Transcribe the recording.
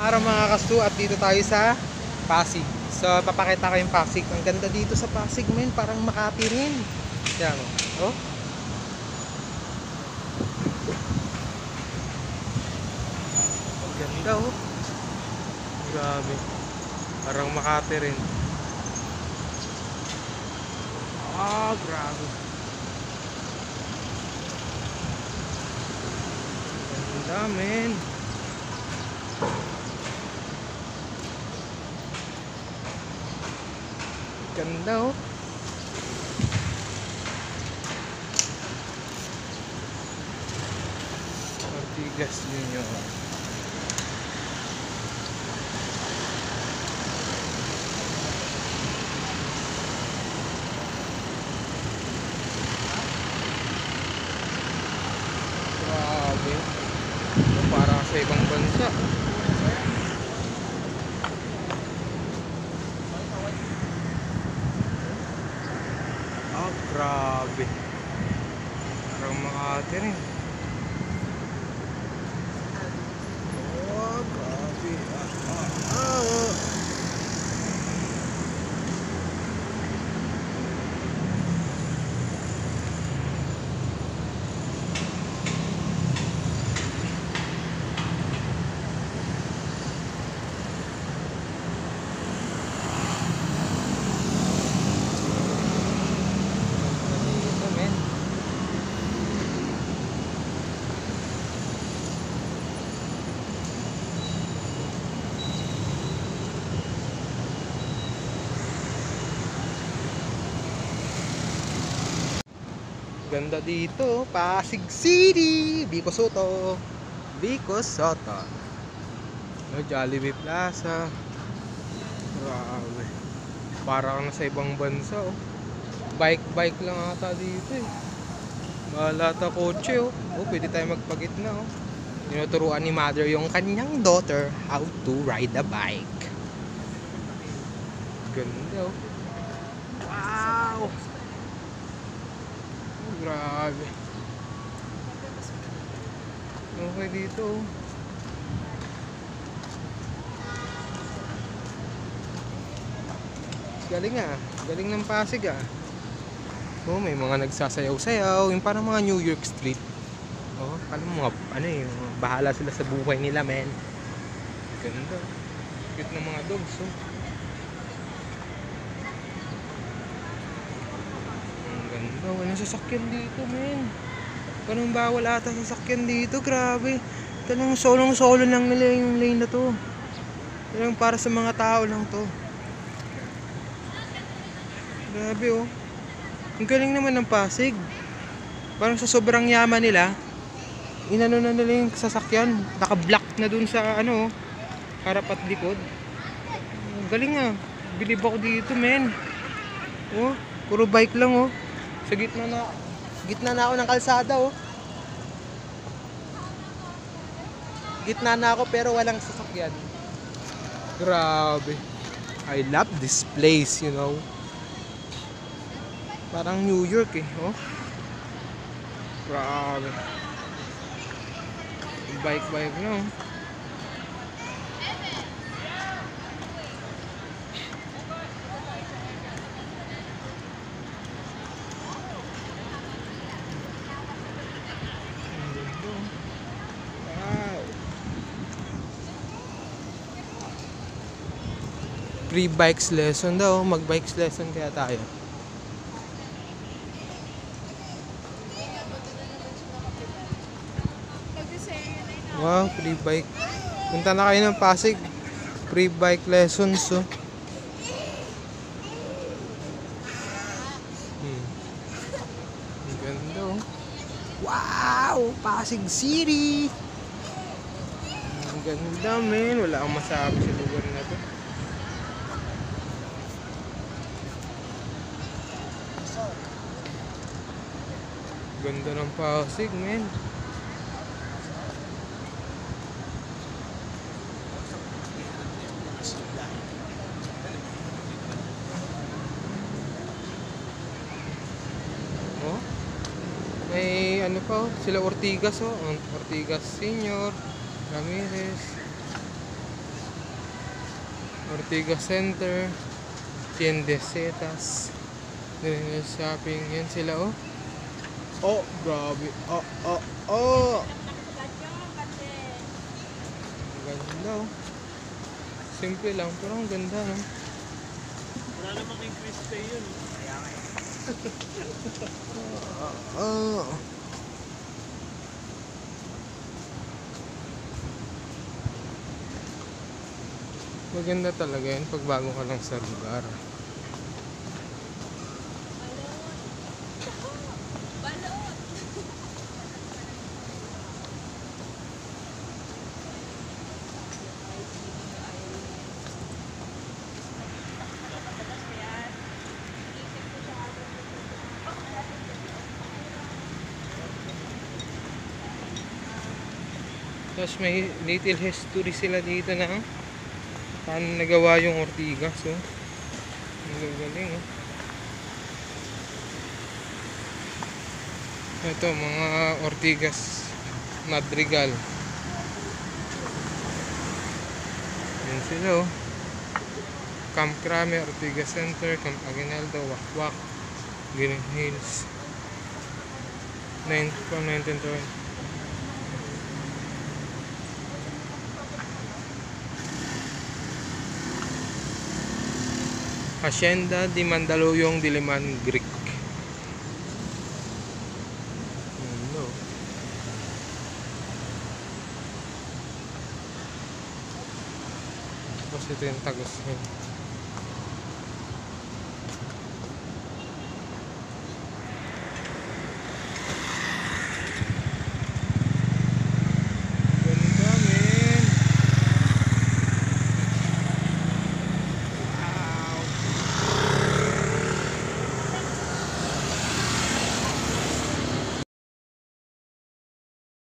Araw mga kastu, at dito tayo sa Pasig. So papakita ko yung Pasig. Ang ganda dito sa Pasig, men, parang Makati rin. Yan oh. Oh. Ang ganda oh. Grabe. Parang Makati rin. Grabe. Ganda, men. Ganda oh. Ortigas Junior. Grabe. Para sa ibang bansa. Grabe. Parang Makati rin. Grabe. Ganda dito, Pasig City, Vico Soto. No, Jollibee Plaza. Grabe. Parang nasa ibang bansa oh. Bike lang ata dito eh. Bahala ta kotse oh. Oh, pwede tayo magpagitna oh. Tinuturuan ni mother yung kanyang daughter how to ride a bike. Ganda oh. Wow. Grabe. Okay dito. Galing ah. Galing ng Pasig ah. Oh, may mga nagsasayaw-sayaw. Yung parang mga New York Street. Oh, alam mo ano eh. Bahala sila sa buhay nila, men. Ganda. Cute ng mga dogs oh. Walang sasakyan dito, men. Parang bawal ata sasakyan dito, grabe. Talagang solo lang nila yung lane na to. Talagang para sa mga tao lang to. Grabe oh. Ang galing naman ng Pasig. Parang sa sobrang yaman nila, inano na nila yung sasakyan. Naka-block na dun sa ano, harap at likod. Ang galing ah. Bilib ako dito, men. Oh, puro bike lang oh. Sa gitna na ako ng kalsada oh. Gitna na ako pero walang sasakyan. Grabe. I love this place, you know. Parang New York eh, oh. Grabe. Bike no. Free bikes lesson daw. Mag-bikes lesson kaya tayo. Wow, free bike. Punta na kayo ng Pasig. Free bike lessons oh. Ang ganda oh. Wow, Pasig City. Ang ganda, men. Wala akong masabi sa lugar na to. Ganda ng Pasig, men. Oh. May ano pa, sila Ortigas oh. Ortigas Senior, Ramirez. Ortigas Center, Tiendesitas, Greenhill Shopping. Yan sila oh. Oh, grabe. Oh, oh, oh. Ang ganda oh. Simple lang, pero ang ganda no. Wala namang increase pay yun. Kaya nga Oh. Maganda talaga yan pag bago ka lang sa lugar. Tapos may little history sila dito na paano nagawa yung Ortigas oh. Ang gagaling oh. Ito mga Ortigas Madrigal. Yan sila oh. Camp Crame, Ortigas Center, Camp Aguinaldo, Wakwak, Green Hills. 1920. Hacienda di Mandaluyong, Diliman, Greek. Ano? Tapos ito yung Tagos.